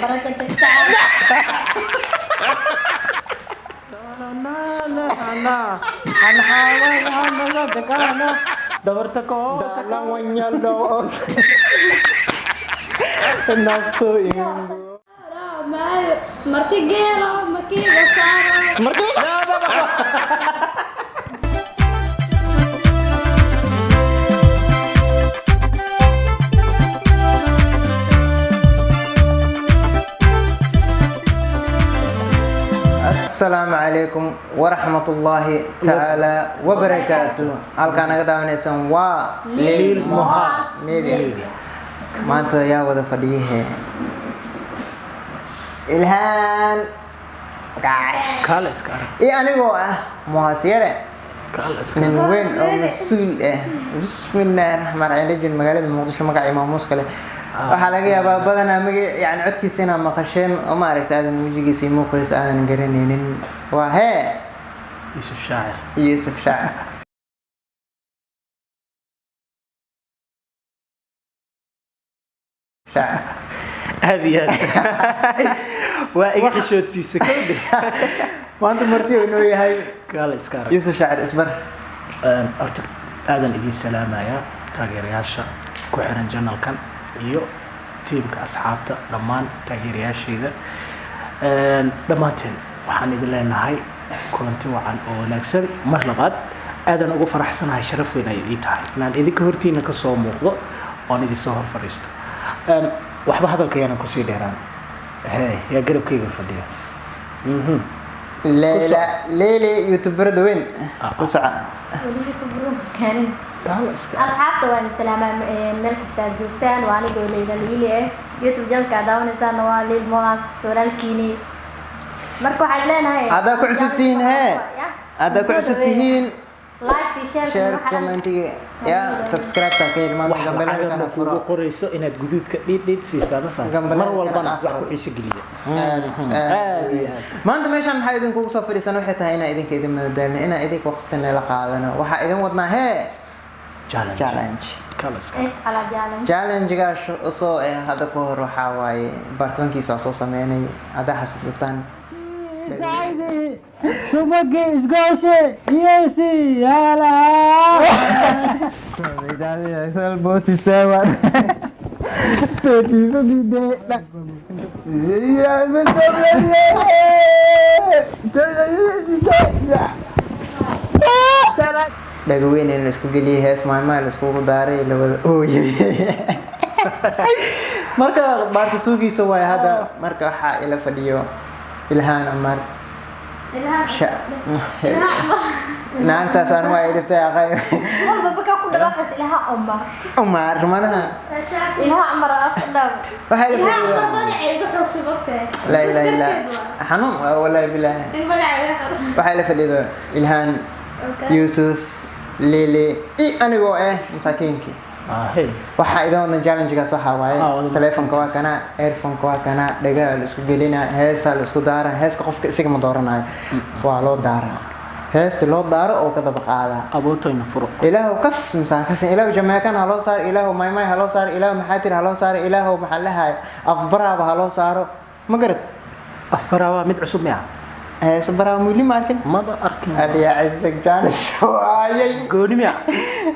بركة التعب. أنا حاول أنا دكانة دورتكو dalam menyaldo nafsu ingin مرتي جيرة مكيبة سارة. السلام عليكم ورحمة الله تعالى وبركاته. halkaan naga daawanaysan waa Lil Mohas Media. maanta ayaa wada fadhiyahe Ilhaan كالس كار iyo anigoo ah Mohas yare كالس nin weyn oo mas'uul ah. bismillaahir rahmaanir rahiim magaalada Muqdisho magaca maamuus kale waxaa laga yaabaa badanaa yani codkiisa inaa maqasheen oo maaragtay aadan wajigiisa iyo muuqiisa aadan garanaynin. waa hee يوسف شاعر Yuusuf Shaacir. هذه وإيش شو تسيسك maanta marti uu noo yahay كالس كار Yuusuf Shaacir isbar. أرجع هذا اللي سلام يا تاجرياشا كوحرن جنال كان iyo tiimka asxaabta dhammaan taageerayaashayda dhammaanteen waxaan idin leenahay kulanti wacan oo wanaagsan mar labaad aadan ugu faraxsanahay sharaf weyn ay ii tahay inaan idinka hortiina ka soo muuqdo oon idin soo hor fadhiisto waxba hadalkayaanan kusii dheeraan yaa garabkayga fadhiya leele youtuberada weyn ku soco. وليه تبرون كان أصحابته وأنا سلامة ملك استاجوبتان وأنا دولي لليلة يوتيوب جل كداون إنسان نوالي المواس سورالكيني مركو حلنا هاي هذا ku cusubtihiin hee هذا ku cusubtihiin لايك شير share comment ya subscribe ta ka ilmaan wax gambalada kana ku furo. qorayso inaad guduudka dhidhid siisaa ma fahmi Gambalada mar walbana kana wax ku xiiso geliya maanta meeshan maxaa idinku soo fadhiisan waxay tahay inaa idinka idin madadaalin inaa idinka waqtina la qaadano waxaa idin wadnaa hee challenge كالس إيش على جالن challenge-gaas soo hadda ka hor waxaa waaye baartamankiisa waa soo sameynay haddaa xasuusataan Subagi isgooshe yesi yala. dhagaweyn in la isku geliyay hees maalmaha la iskugu daaray la wada ooyay marka baarta tuugiisa waaye hadda marka waxaa ila fadhiyo Ilhaan Amar naagtaas aan waa idibtay aqay والله بكا كل باقي إلها عمر Umar mana إلها عمر أفضل waxaa ila إلها fadhiyo عمر ضلع بحوصي بكتة la ilaha illa xanuun wallahi billahi waxaa ila fadhiyo Ilhaan Yuusuf Lele anigoo masaakiinkii هي waxaa idin wadna challenge-gaas waxaa waaye wada telefonka waa kana earphone-ka waa kana dhagaha la isku gelina heesaa la isku daara heeska qofka isaga ma dooranayo waa loo daaraa heesta loo daaro oo ka daba qaadaa أبوتين فرق ilaahu kas masaakasan ilaahu jamaakan ha loo saaro ilaahu maymay ha loo saaro ilaahu maxaatir ha loo saaro ilaahu maxaa lahaay afbaraaba ha loo saaro ma garad أفبراوا مد عصب معه heesa baraaba muli ma arkin ما بأركن adiya cizag jaanis waayay قولي معه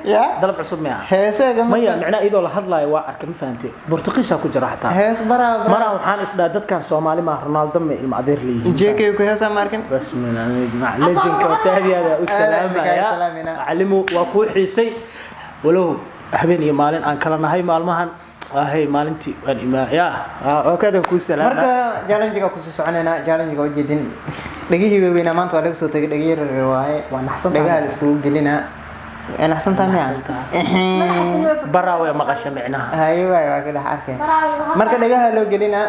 ya ضرب عصب معه heesaga ما يا معناه إذا الله هذا وأركن ما فهمتي برتقيش أكو جراحتها hees baraaba مرة وحان إسدادت كان سومالي مع رونالدو المعذير لي JK ku heesa ma arkin بس من مع ليجن كوتادي هذا والسلام سلامنا. يا علموا وكو حيسي ولو حبيني مالين أن كلنا هاي مالمهن هاي مالنتي الإماء يا وكذا كو سلام marka challenge-ga ku soo soconayna challenge-ga oo jeedin dhagihii weynaa maanta waa laga soo tagay dhagihii waaye waa naxsan dhagaha la isku gelina naxsan tahay miya برا ويا مقشة معناها hayo waay waa ka dhex arkay marka dhagaha loo gelina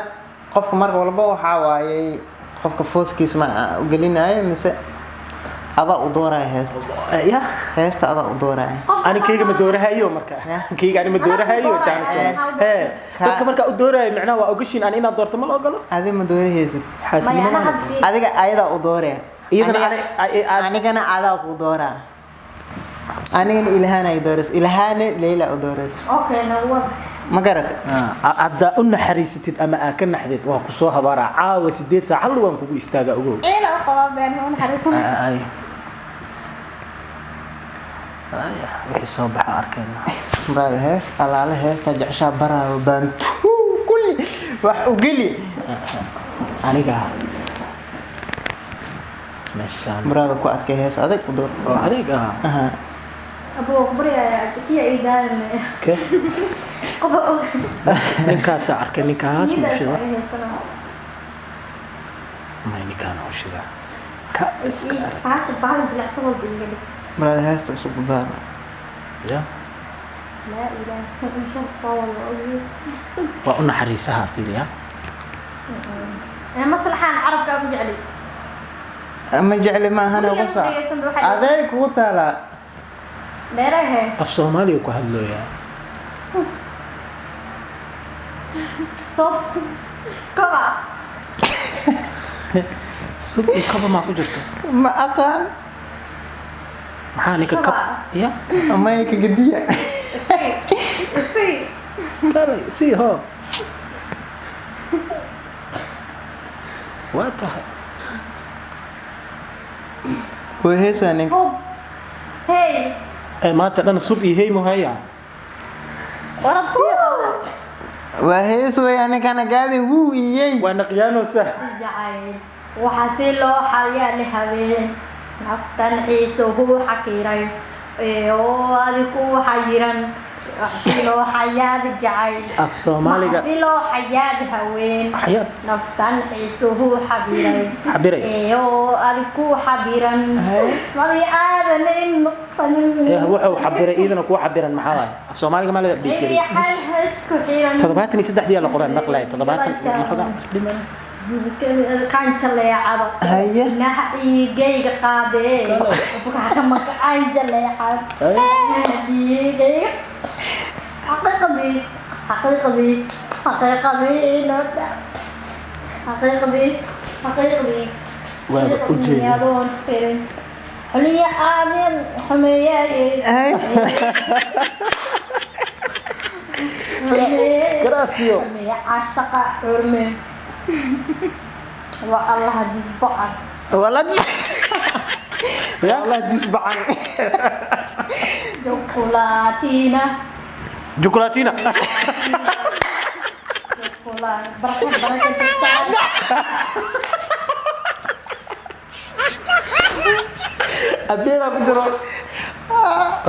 qofka marka walba waxaa waaye qofka fooskiisa ma u gelinayo mise adaa u dooraya heesta يا adaa u dooraya أنا كيجا مدورها يوم مركا كيجا أنا مدورها يوم جانس هي dadka marka u dooray macnaha waa ogashin aan inaad doorto ma la ogolo adi ma doorahaysid xaasilnimo adiga ayadaa u dooraya iyadana anigana adaa ku dooraa anigana Ilhaan ay dooras Ilhaan Leila u dooras أوكي نور ma garatay hadda u naxariisatid ama aa ka naxdeed waa ku soo habaaraa caawa 8 saac hal waan kugu istaagaa ogow إيه قبا بين هون حريفنا ay wixii soo baxa arkayna muraad hees alaale heesta jeceshaa baraayo baantu kulli wax u geli aniga meeshaan muraad ku adkay hees adag u door oo adiga aha أبو كبري كي إيدان ke قبا ninkaas arkay ninkaas يدا mushida إيه سنة ma ninkaan mushida ka iska arag عاش بعد جلع صور بالليل muraad heesta cusub u daar ya لا إله مش هتصور وأقول waa u naxariisaha fiiriya أنا مصلحان عرب كم جعلي ama jecli ma ahana qosa aday kugu taala لا راه af Soomaaliya ku hadlooyaa صوت كبا sub iyo kaba ma ku jirto ma aqaan maxaa ninka kab ya ama ka gadiya سي kale si ho waa tahay way heesaa nin صوت هاي maanta dhan sub iyo hey muhaya ورد فيها waa hees weeyaan ninkana gaadi wuu iyay waa naqyaano sah جعل وحسيلو حيا لهبين نفتن حيسو حكيري oo adigu xayiran xasilo xayaad jacay af Soomaaliga xasilo xayaad haween xayaad naftan xiisuhu xabiray xabiray oo adigu xabiran mari aadanin wuxuu xabiray idana ku xabiran maxaa waay af Soomaaliga ma laga dhigi ay hal hasku xiran 73 diyaal qoran naqlay 70 kan jaleecado haye naxigayga qaadee buka kama kacay jaleecado naxigayga حقيقي حقيقي حقيقي نرجع حقيقي حقيقي waa u jeedaa يا دون فيرن حلية آدم حمية Gracio حمية عاشقة حرمة والله ديسبقا walad والله disbacan جوكولاتينا Jukulatina جوكولات بركة بركة تستعد abiyada ku jiro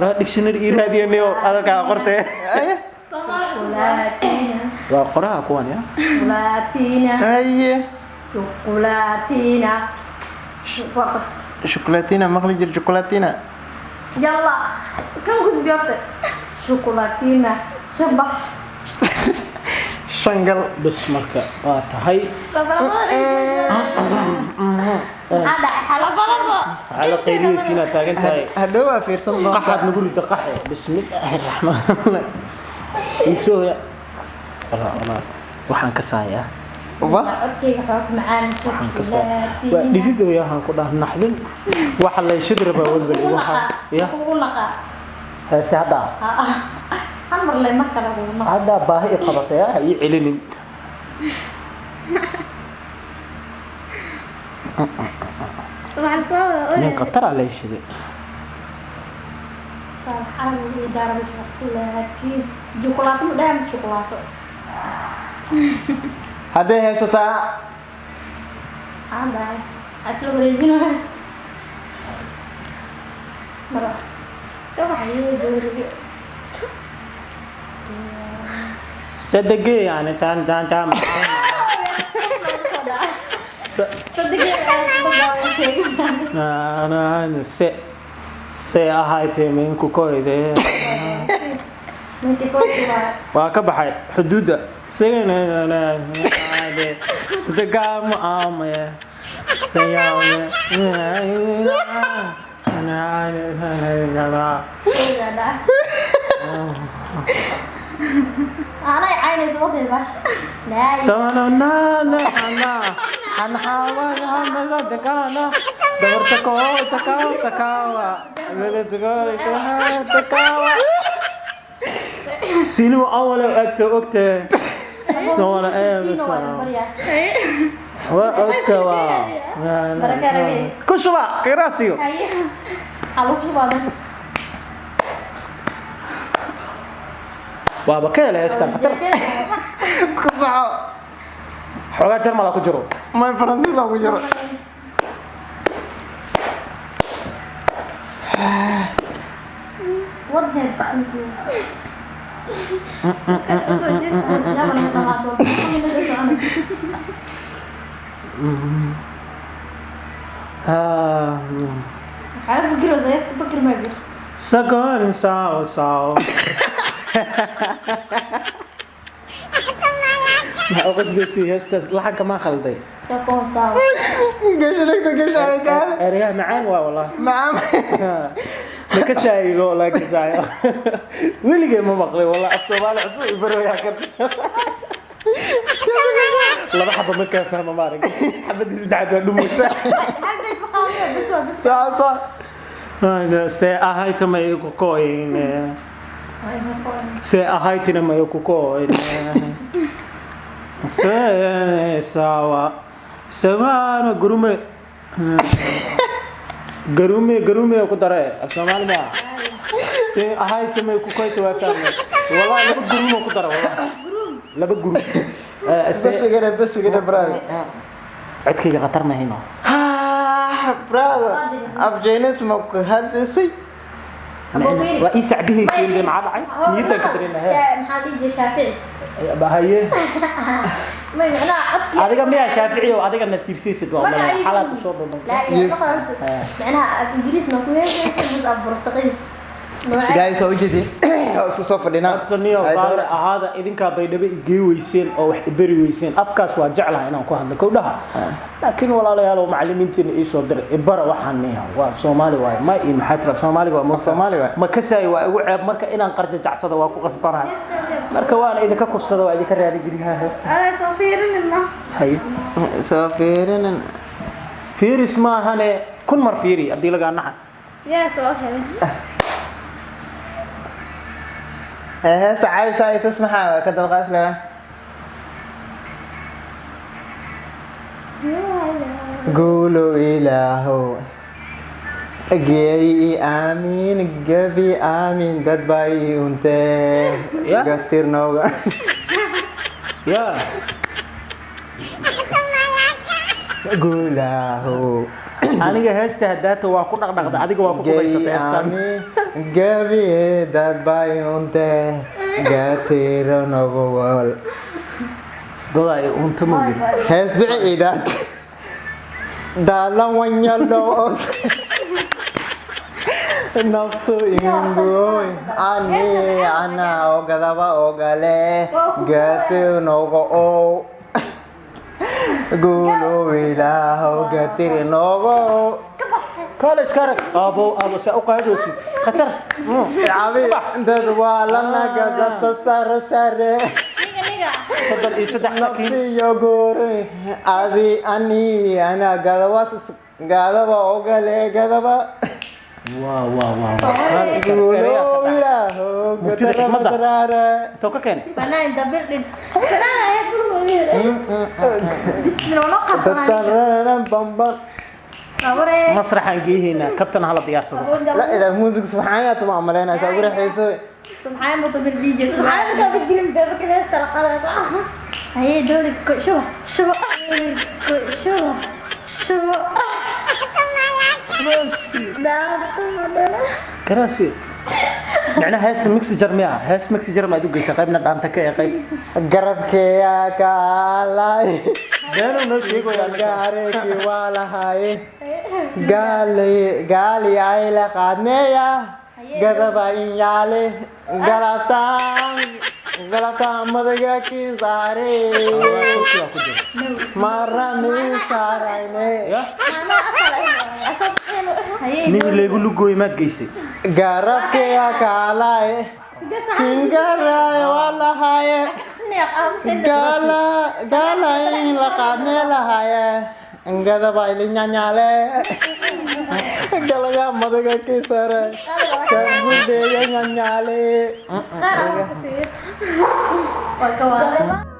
ra dictionary iraadiyo adalka qortay جوكولاتينا waa qoraha kuwan ya جوكولاتينا haye جوكولاتينا شوكولاتينا مقلي جر شوكولاتينا يلا كم قد بيوتك شوكولاتينا شبح شنقل bas marka waa tahay هذا حلقة ala qeyliysiina taagan tahay هدوها في رسم الله qaxad nagu rida qaxe bismillaahir rahmaanir isoo ya wala waxaan ka saayaa وبا اوكي حوك معانا waxaan ka saayaa waa dhidido yahan ku dhah naxdin waxa la shidraba walbal waxa ya ونقا heesta hada أمر لي مركز ونقا hada baahi qabatay ay celinin nin qatar على shiday سبحان الله دار الشوكولاتين شوكولاتة دام شوكولاتة هذا هي ستا هذا أصله بريجنا مرة كيف حيجي صدقي يعني كان صدقني أنا se ahaaytay minku koyde انت كنت waa ka baxay xuduuda sagana sadaqam amaya sayawne انا عيني صوتي باش لا سينو أول أكت سوالا Sitino waa la baryaa. وأكتوا Baraka ragay. كشوا كراسيو Haye. Xaluu ku baadan. بابا كلا يستان قطر ku soco حوجا جرملا كجرو may faransiis aan ku jiro What helps you? لا ما نطلعته. من هذا سؤال. عارف فكره زي تفكر ما بيش. سكون ساو ساو أقول بسي هستس لحن كمان خلدي سكون ساو. gashanagta gashanaytaan أريها معان والله macam لكساي والله كساي ويلي ما مقلي والله الصومال عصو يبرو يا كرت لا بحب ما كان فاهم مارك حبيت يزدعد دموسه حبيت بقاوية بس sax sax هذا سي أهايتما يكوكوين سي أهايتنا ما يكوكوين سي سوا سوانا قرومي قرومي أكو ترى الصومال ما سي أهايتما يكوكوين توافقنا والله لا بقروم أكو ترى والله لا بقروم bas gada brother عدكي قطرنا هنا brother afjaynes ma ku hadisay رئيس عبيه اللي معاه معي نيتك كترينا هي محادي شافعي بهايه ما معناه عدك adiga miyaa shaafici oo adiga nasiibsiisid waa malay xalaad u soo dhumay لا يا معناها انجليز ما كويس بس برتقيس guys oo jeedi oo isku soo fadhinaa taniyo qaar ahaada idinka baydhabo igey weyseen oo wax bari weyseen afkaas waa jeclahay inaan ku hadlo kowdhaha laakiin walaalayaal oo macallimiintina ii soo diray ibara waxaan niyaa waa Soomaali waay ma ii maxay tira Soomaaliga waa Soomaali waay ma kasay waa igu ceeb marka inaan qarja jacsada waa ku qasbanahay marka waan idinka kufsada waa idinka raadi geliyaha heesta انا صفيرنا hay soo fiirinan fiiris ma ahane kun mar fiiri hadii laga naxa يا صاحبي ساعة ساعة تسمعها كده بقاس لها قولوا إلهو جاي آمين جبي آمين دد باي أنت يا. قتير نوغا يا قوله aniga heesta hadaata waa ku dhaqdhaqda adiga waa ku qubaysatay heestan جبي دد باي أنت قتير نوغا dada ay unta moogin هس دعي داد دالا ونيالو نفتو إنغوي أني أنا أوغدابا أوغالي غاتيو نوغو أو قولوا إلهو غاتير نوغو kale iskaarag abo sa u qaadoosi khatar عبي داد والنا قدا سسار ساري sadal iyo saddex sakiin نفسي يغوري أدي أني أنا غدابا أوغالي غدابا waa waa قولوا إلهو غاتير مدرارة to ka keen بناين دبل انا هي بسم الله نقف تترن بمبم صوري masraxan geeyina kabtan hala diyaarsado لا إذا موسيقى سبحان الله تبع ملينا تقول حيسوي سبحان الله طب الفيديو سبحان الله بتجيب بابك ناس ترى خلاص هي دول شو شو شو شو karaasi macna hees mix jarmiya hees mix jarma adu geysa qaybna dhaanta ka qayb قرب كيا كالاي deeno noo sheego yaa قارك ولا هاي قالي عيلة قادنيا قدبا إنيالي قلبتان مدقاكي صاري مرمي صاريني nin leegu lugooy maad geysay قرب كيا كالاي كنقراي ولا هاي قالا إن لقادني لهاي قدبا إلي نعنالي قال يا مدقاكي صاري كنقول دي نعنالي waa ka waa